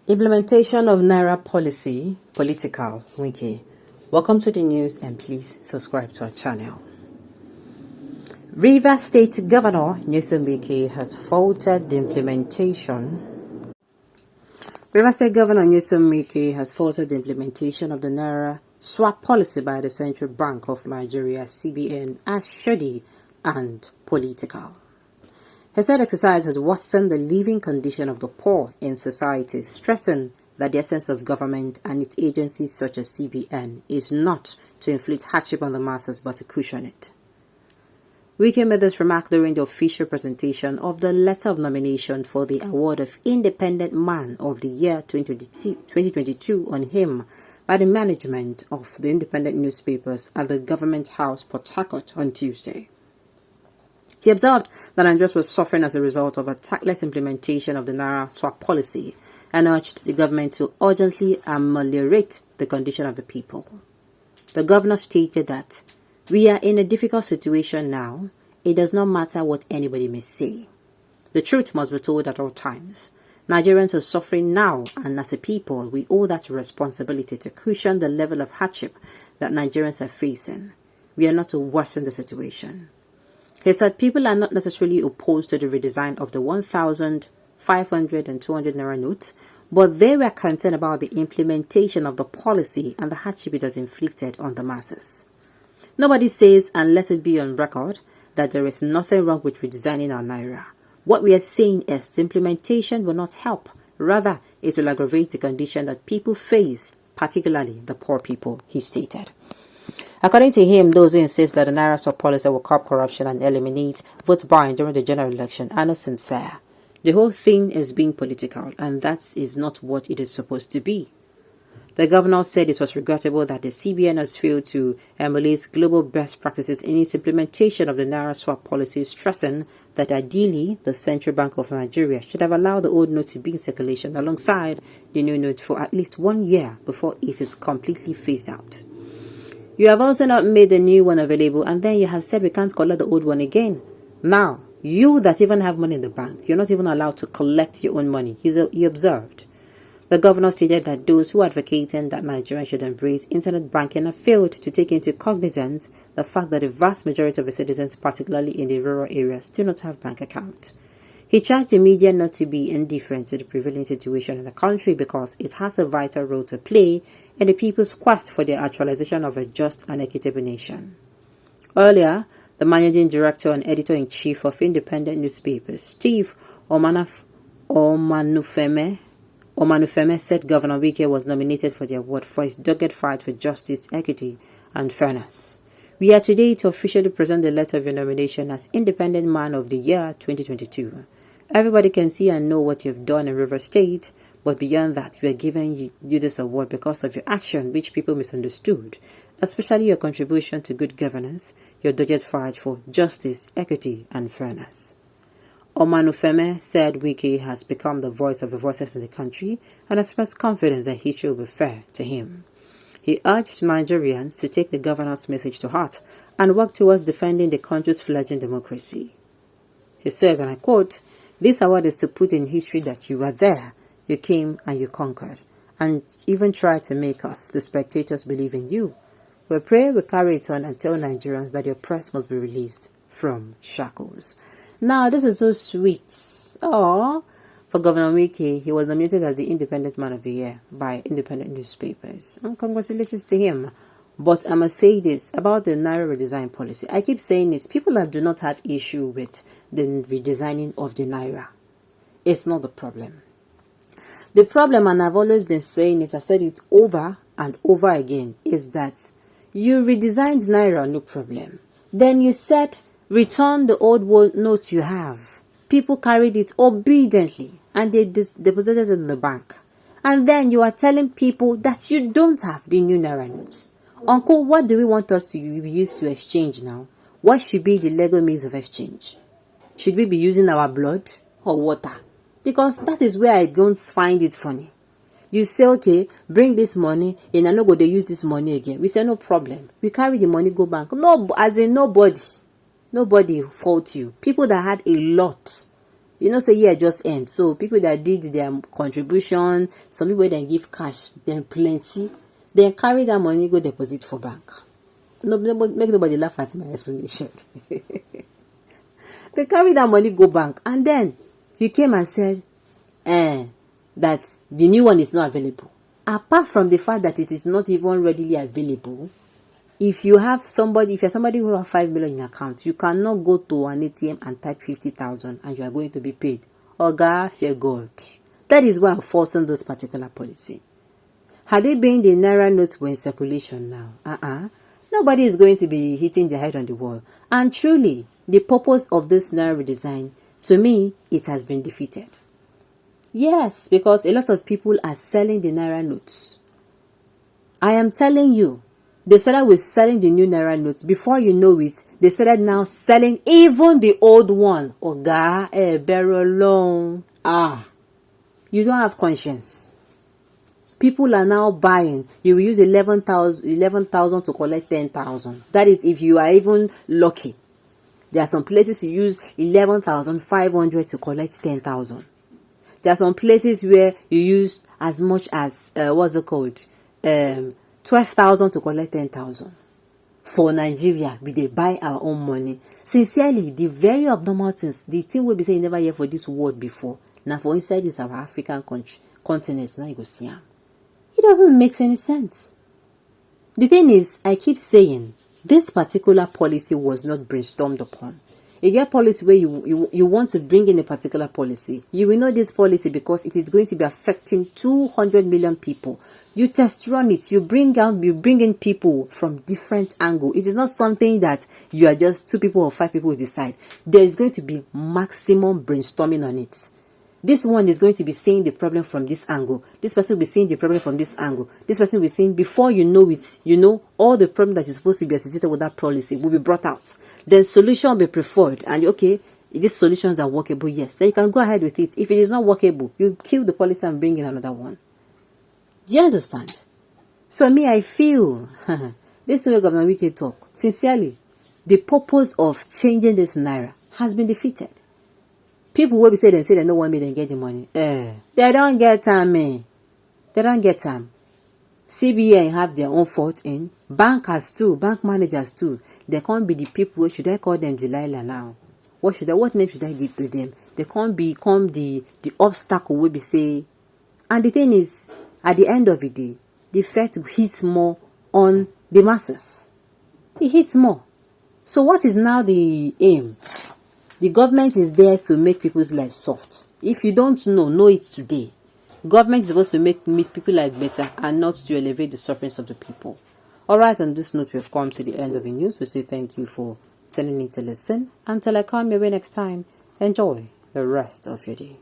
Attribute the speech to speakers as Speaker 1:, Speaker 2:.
Speaker 1: Implementation of Naira policy, political, Wike. Welcome to the news and please subscribe to our channel. Rivers State Governor Nyesom Wike has faulted the implementation. Rivers State Governor Nyesom Wike has faulted the implementation of the Naira swap policy by the Central Bank of Nigeria (CBN) as shoddy and political. He said exercise has worsened the living condition of the poor in society, stressing that the essence of government and its agencies such as CBN is not to inflict hardship on the masses but to cushion it. Wike made this remark during the official presentation of the letter of nomination for the award of Independent Man of the Year 2022 on him by the management of the independent newspapers at the Government House, Port Harcourt on Tuesday. He observed that Nigerians were suffering as a result of a tactless implementation of the Naira swap policy and urged the government to urgently ameliorate the condition of the people. The governor stated that we are in a difficult situation now. It does not matter what anybody may say. The truth must be told at all times. Nigerians are suffering now, and as a people, we owe that responsibility to cushion the level of hardship that Nigerians are facing. We are not to worsen the situation. He said people are not necessarily opposed to the redesign of the 1,000, 500 and 200 Naira notes, but they were concerned about the implementation of the policy and the hardship it has inflicted on the masses. Nobody says, and let it be on record, that there is nothing wrong with redesigning our Naira. What we are saying is the implementation will not help. Rather, it will aggravate the condition that people face, particularly the poor people, he stated. According to him, those who insist that the Naira swap policy will curb corruption and eliminate vote buying during the general election are not sincere. The whole thing is being political, and that is not what it is supposed to be. The governor said it was regrettable that the CBN has failed to emulate global best practices in its implementation of the Naira swap policy, stressing that ideally the Central Bank of Nigeria should have allowed the old note to be in circulation alongside the new note for at least 1 year before it is completely phased out. You have also not made the new one available, and then you have said we can't collect the old one again. Now, you that even have money in the bank, you're not even allowed to collect your own money, he observed. The governor stated that those who are advocating that Nigerians should embrace internet banking have failed to take into cognizance the fact that the vast majority of the citizens, particularly in the rural areas, do not have bank accounts. He charged the media not to be indifferent to the prevailing situation in the country because it has a vital role to play in the people's quest for the actualization of a just and equitable nation. Earlier, the managing director and editor-in-chief of independent newspapers, Steve Omanufeme said Governor Wike was nominated for the award for his dogged fight for justice, equity, and fairness. We are today to officially present the letter of your nomination as Independent Man of the Year 2022. Everybody can see and know what you've done in Rivers State, but beyond that, we are giving you this award because of your action which people misunderstood, especially your contribution to good governance, your dogged fight for justice, equity, and fairness. Omanufeme said Wike has become the voice of the voiceless in the country and expressed confidence that history will be fair to him. He urged Nigerians to take the governor's message to heart and work towards defending the country's fledgling democracy. He said, and I quote, "This award is to put in history that you were there, you came and you conquered, and even tried to make us, the spectators, believe in you. We pray we carry it on and tell Nigerians that your press must be released from shackles." Now, this is so sweet. Oh, for Governor Wike, he was nominated as the Independent Man of the Year by independent newspapers. And congratulations to him. But I must say this about the Naira redesign policy. I keep saying this. People that do not have issue with the redesigning of the Naira. It's not the problem. The problem, and I've always been saying it, I've said it over and over again, is that you redesigned Naira, no problem. Then you said, return the old notes you have. People carried it obediently and they deposited it in the bank. And then you are telling people that you don't have the new Naira notes. Uncle, what do we want us to use to exchange now? What should be the legal means of exchange? Should we be using our blood or water? Because that is where I don't find it funny. You say, okay, bring this money, and I know go they use this money again. We say, no problem. We carry the money, go bank. No, as in nobody fault you. People that had a lot You know, say year just end. So people that did their contribution, some people then give cash, then plenty, then carry that money, go deposit for bank. No, make nobody laugh at my explanation. They carry that money, go bank, and then you came and said that the new one is not available. Apart from the fact that it is not even readily available, if you're somebody who has 5 million in account, you cannot go to an ATM and type 50,000 and you are going to be paid. Oga, fear God. That is why I'm forcing this particular policy. Had they been the Naira notes were in circulation now, nobody is going to be hitting their head on the wall. And truly, the purpose of this Naira redesign, to me, it has been defeated. Yes, because a lot of people are selling the Naira notes. I am telling you, they started with selling the new Naira notes. Before you know it, they started now selling even the old one. Oga, bear alone. You don't have conscience. People are now buying. You will use 11,000 to collect 10,000. That is if you are even lucky. There are some places you use 11,500 to collect 10,000. There are some places where you use as much as, 12,000 to collect 10,000. For Nigeria, we they buy our own money. Sincerely, the very abnormal things, the thing we be saying never hear for this word before. Now for inside this our African continent, now you go see them. It doesn't make any sense. The thing is, I keep saying, this particular policy was not brainstormed upon. You get policy where you want to bring in a particular policy. You will know this policy because it is going to be affecting 200 million people. You test run it. You bring in people from different angles. It is not something that you are just 2 people or 5 people who decide. There is going to be maximum brainstorming on it. This one is going to be seeing the problem from this angle. This person will be seeing the problem from this angle. This person will be seeing, before you know it, all the problem that is supposed to be associated with that policy will be brought out. Then solution will be preferred. And okay, these solutions are workable, yes. Then you can go ahead with it. If it is not workable, you kill the policy and bring in another one. Do you understand? So me, I feel, this is where Governor Wike talk. Sincerely, the purpose of changing this Naira has been defeated. People will be saying they don't want me to get the money. They don't get time, man. They don't get time. CBN have their own fault in. Bankers too, bank managers too. They can't be the people. Should I call them Delilah now? What name should I give to them? They can't become the obstacle will be say. And the thing is, at the end of the day, the effect hits more on the masses. It hits more. So what is now the aim? The government is there to make people's lives soft. If you don't know it today. Government is supposed to make people life better and not to elevate the sufferings of the people. Alright, on this note, we have come to the end of the news. We say thank you for tuning in to listen. Until I come your way next time, enjoy the rest of your day.